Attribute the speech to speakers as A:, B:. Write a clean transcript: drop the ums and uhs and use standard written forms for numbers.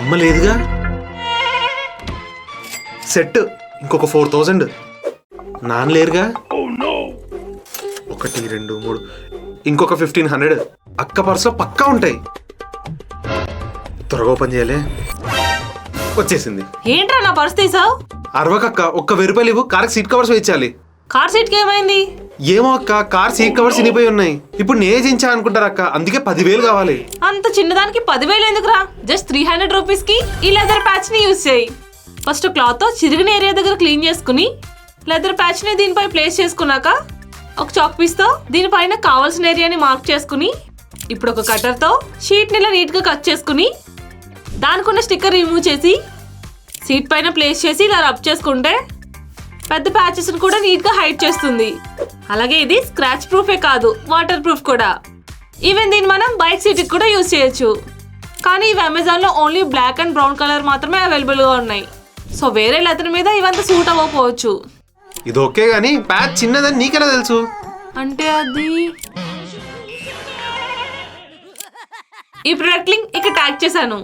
A: అమ్మ లేదుగా. సెట్ ఇంకొక 4000. నాన్న లేరుగా. 1 2 3 ఇంకొక 1500. అక్క పర్సులో పక్కా ఉంటాయి. త్వరగా ఓపెన్ చేయాలి. వచ్చేసింది.
B: ఏంట్రా నా పర్స్ తీసావు?
A: అరవకక్క, ఒక్క 1000 రూపాయలు ఇవ్వు. కార్కి సీట్ కవర్స్ వేయించాలి.
B: కార్ సీట్ కి ఏమైంది?
A: ఏమో అక్క, కార్ సీట్ కవర్స్ ఇనిపోయి ఉన్నాయి. ఇప్పుడు నేనే చించా అనుకుంటారు అక్క, అందుకే 10,000 కావాలి.
B: అంత చిన్నదానికి 10,000 ఎందుకురా? జస్ట్ 300 రూపీస్ కి ఈ లెదర్ ప్యాచ్ ని యూజ్ చేయి. ఫస్ట్ క్లాత్ తో చిరిగిన ఏరియా దగ్గర క్లీన్ చేసుకుని లెదర్ ప్యాచ్ ని దీనిపై ప్లేస్ చేసుకున్నాక ఒక చాక్ పీస్ తో దీనిపైన కావాల్సిన ఏరియాని మార్క్ చేసుకుని ఇప్పుడు ఒక కటర్ తో షీట్ ని ఇలా నీట్ గా కట్ చేసుకుని దానికున్న స్టిక్కర్ రిమూవ్ చేసి సీట్ పైన ప్లేస్ చేసి ఇలా రబ్ చేసుకుంటే పెద్ద ప్యాచెస్ కూడా నీట్ గా హైడ్ చేస్తుంది. అలాగే ఇది స్క్రాచ్ ప్రూఫే కాదు, వాటర్ ప్రూఫ్ కూడా. ఈవెన్ దీన్ని మనం బైక్ సీట్ కూడా యూజ్ చేయొచ్చు. కానీ ఇవి అమెజాన్ లో only black and brown colour మాత్రమే అవైలబుల్ గా ఉన్నాయి. సో వేరే లెదర్ మీద ఇవంతా సూట్ అవ్వకపోవచ్చు.
A: ఇది ఓకే గానీ ప్యాచ్ చిన్నదని నీకెలా తెలుసు?
B: అంటే అది ఈ ప్రొడక్ట్ లింక్ ఇక్కడ ట్యాగ్ చేశాను.